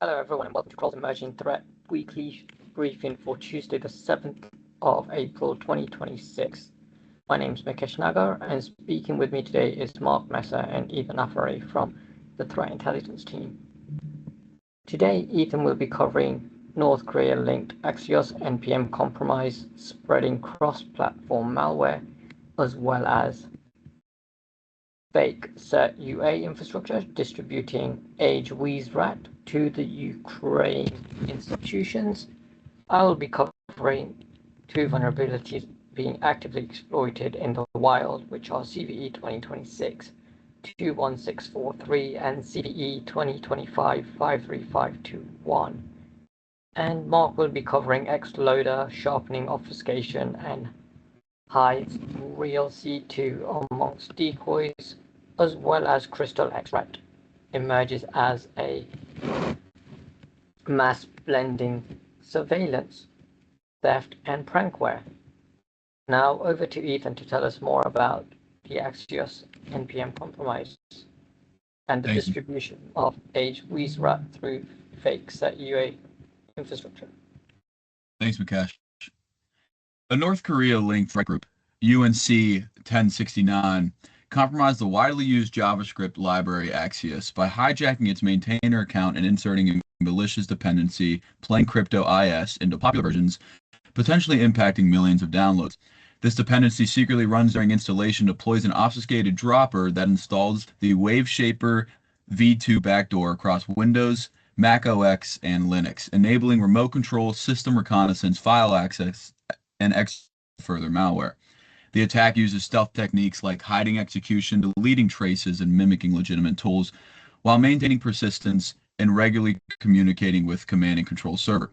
Hello everyone and welcome to Kroll's Emerging Threat Weekly Briefing for Tuesday the 7th of April 2026. My name is Mikesh Nagar and speaking with me today is Mark Messer and Ethan Afare from the Threat Intelligence team. Today Ethan will be covering North Korea linked Axios NPM compromise spreading cross-platform malware as well as fake CERT-UA infrastructure distributing AGEWHEEZE to the Ukraine institutions. I will be covering two vulnerabilities being actively exploited in the wild, which are CVE 2026-21643 and CVE 2025-53521. And Mark will be covering XLoader, sharpening, obfuscation, and hides real C2 amongst decoys, as well as CrystalX threat emerges as a MaaS blending surveillance, theft, and prankware. Now over to Ethan to tell us more about the Axios NPM compromise and the distribution of AGEWHEEZE through fake CERT-UA infrastructure. Thanks, Mikesh. A North Korea-linked threat group, UNC 1069, compromised the widely used JavaScript library Axios by hijacking its maintainer account and inserting a malicious dependency, plain crypto IS, into popular versions, potentially impacting millions of downloads. This dependency secretly runs during installation, deploys an obfuscated dropper that installs the WaveShaper v2 backdoor across Windows, Mac OS, and Linux, enabling remote control, system reconnaissance, file access, and further malware. The attack uses stealth techniques like hiding execution, deleting traces, and mimicking legitimate tools, while maintaining persistence and regularly communicating with command and control server.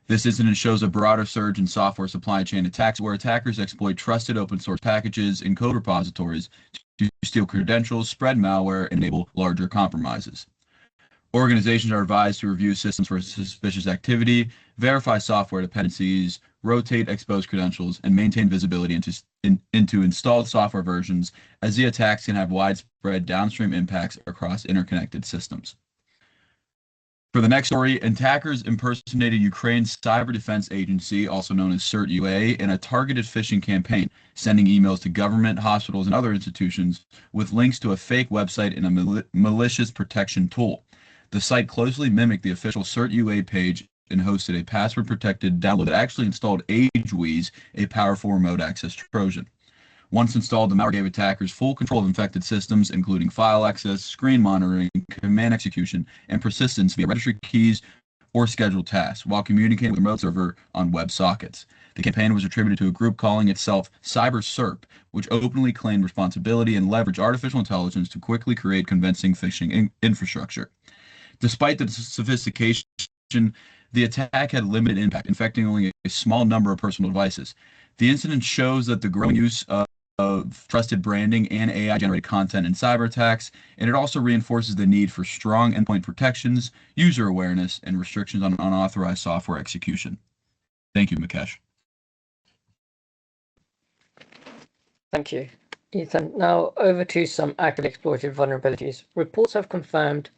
This incident shows a broader surge in software supply chain attacks where attackers exploit trusted open source packages and code repositories to steal credentials, spread malware, and enable larger compromises. Organizations are advised to review systems for suspicious activity, verify software dependencies, rotate exposed credentials, and maintain visibility into installed software versions, as the attacks can have widespread downstream impacts across interconnected systems. For the next story, attackers impersonated Ukraine's cyber defense agency, also known as CERT-UA, in a targeted phishing campaign, sending emails to government, hospitals, and other institutions with links to a fake website and a malicious protection tool. The site closely mimicked the official CERT-UA page and hosted a password-protected download that actually installed AGEWHEEZE, a powerful remote access Trojan. Once installed, the malware gave attackers full control of infected systems, including file access, screen monitoring, command execution, and persistence via registry keys or scheduled tasks, while communicating with the remote server on web sockets. The campaign was attributed to a group calling itself CyberSERP, which openly claimed responsibility and leveraged artificial intelligence to quickly create convincing phishing infrastructure. Despite the sophistication, the attack had limited impact, infecting only a small number of personal devices. The incident shows that the growing use of trusted branding and AI-generated content in cyber attacks, and it also reinforces the need for strong endpoint protections, user awareness, and restrictions on unauthorized software execution. Thank you, Mikesh. Thank you, Ethan. Now over to some actively exploited vulnerabilities. Reports have confirmed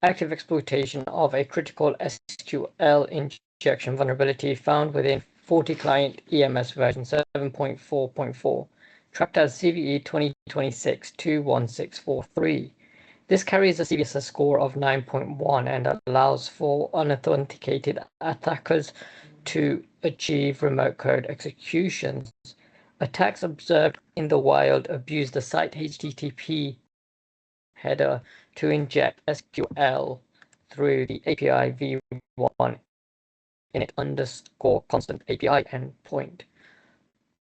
active exploitation of a critical SQL injection vulnerability found within FortiClient EMS version 7.4.4, tracked as CVE 2026-21643. This carries a CVSS score of 9.1 and allows for unauthenticated attackers to achieve remote code executions. Attacks observed in the wild abuse the site HTTP header to inject SQL through the API v1 init underscore constant API endpoint.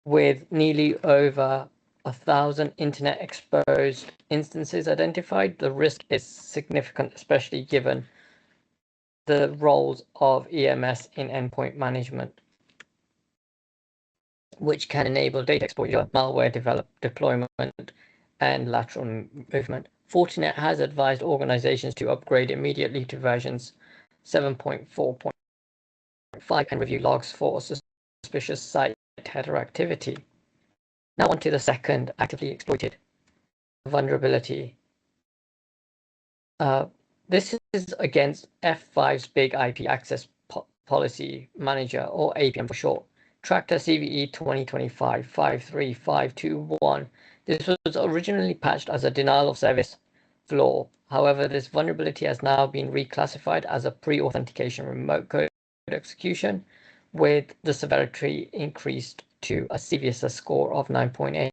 With nearly over 1,000 internet exposed instances identified, the risk is significant, especially given the roles of EMS in endpoint management, which can enable data exposure, malware deployment, and lateral movement. Fortinet has advised organizations to upgrade immediately to versions 7.4.5 and review logs for suspicious site header activity. Now on to the second actively exploited vulnerability. This is against F5's Big IP Access Policy Manager, or APM for short, Tractor CVE 2025-53521. This was originally patched as a denial of service flaw. However, this vulnerability has now been reclassified as a pre-authentication remote code execution, with the severity increased to a CVSS score of 9.8.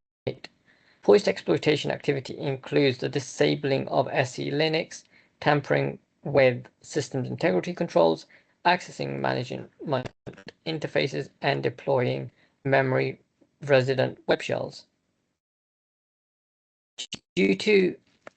Post-exploitation activity includes the disabling of SE Linux, tampering with systems integrity controls, accessing management interfaces, and deploying memory resident web shells. Due to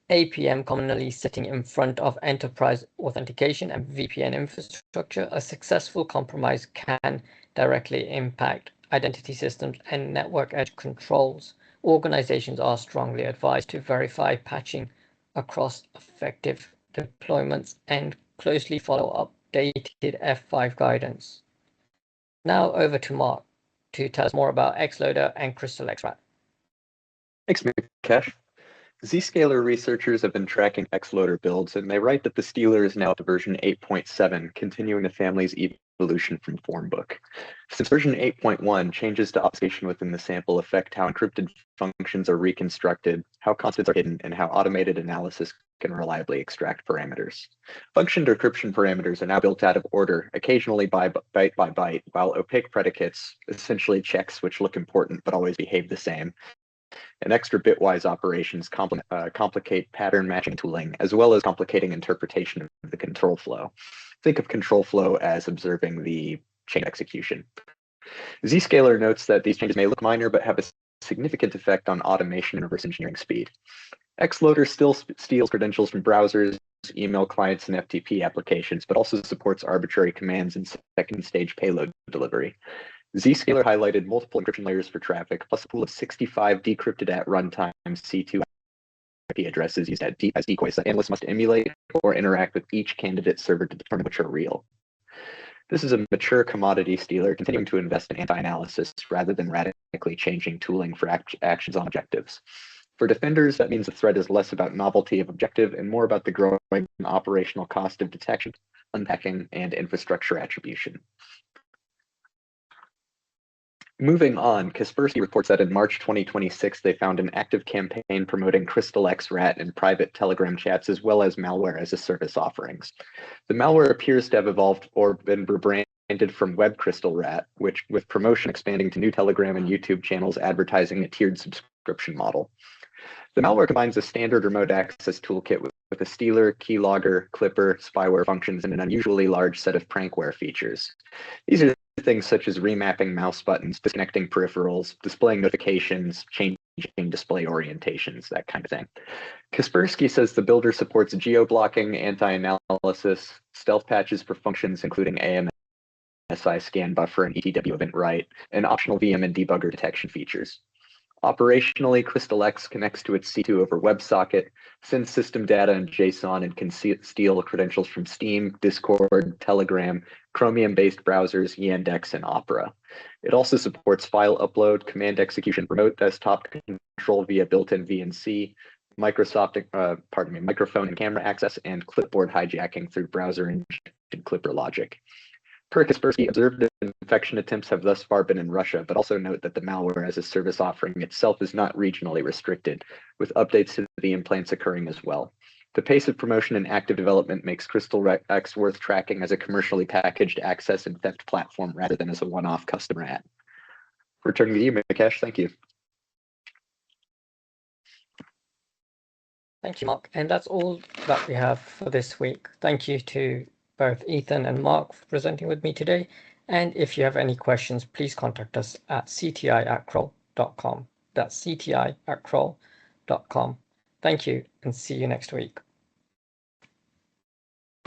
APM commonly sitting in front of enterprise authentication and VPN infrastructure, a successful compromise can directly impact identity systems and network edge controls. Organizations are strongly advised to verify patching across effective deployments and closely follow updated F5 guidance. Now over to Mark to tell us more about XLoader and CrystalX Rat. Thanks, Mukesh. Zscaler researchers have been tracking XLoader builds, and they write that the Stealer is now up to version 8.7, continuing the family's evolution from Formbook. Since version 8.1, changes to obfuscation within the sample affect how encrypted functions are reconstructed, how constants are hidden, and how automated analysis can reliably extract parameters. Function decryption parameters are now built out of order, occasionally by byte by byte, while opaque predicates, essentially checks which look important but always behave the same, and extra bitwise operations complicate pattern matching tooling, as well as complicating interpretation of the control flow. Think of control flow as observing the chain execution. Zscaler notes that these changes may look minor, but have a significant effect on automation and reverse engineering speed. XLoader still steals credentials from browsers, email clients, and FTP applications, but also supports arbitrary commands and second-stage payload delivery. Zscaler highlighted multiple encryption layers for traffic, plus a pool of 65 decrypted at runtime C2 IP addresses used as decoys that analysts must emulate or interact with each candidate server to determine which are real. This is a mature commodity stealer continuing to invest in anti-analysis rather than radically changing tooling for actions on objectives. For defenders, that means the threat is less about novelty of objective and more about the growing operational cost of detection, unpacking, and infrastructure attribution. Moving on, Kaspersky reports that in March 2026, they found an active campaign promoting CrystalX Rat in private Telegram chats, as well as malware as a service offerings. The malware appears to have evolved or been rebranded from Web Crystal Rat, which with promotion expanding to new Telegram and YouTube channels advertising a tiered subscription model. The malware combines a standard remote access toolkit with a stealer, keylogger, clipper, spyware functions, and an unusually large set of prankware features. These are things such as remapping mouse buttons, disconnecting peripherals, displaying notifications, changing display orientations, that kind of thing. Kaspersky says the builder supports geo-blocking, anti-analysis, stealth patches for functions including AMSI scan buffer and ETW event write, and optional VM and debugger detection features. Operationally, CrystalX connects to its C2 over WebSocket, sends system data in JSON, and can steal credentials from Steam, Discord, Telegram, Chromium-based browsers, Yandex, and Opera. It also supports file upload, command execution, remote desktop control via built-in VNC, microphone and camera access, and clipboard hijacking through browser-injected Clipper logic. Per Kaspersky, observed infection attempts have thus far been in Russia, but also note that the malware as a service offering itself is not regionally restricted, with updates to the implants occurring as well. The pace of promotion and active development makes CrystalX worth tracking as a commercially packaged access and theft platform rather than as a one-off customer ad. Returning to you, Mukesh, thank you. Thank you, Mark. And that's all that we have for this week. Thank you to both Ethan and Mark for presenting with me today. And if you have any questions, please contact us at cti@kroll.com. That's cti@kroll.com. Thank you and see you next week.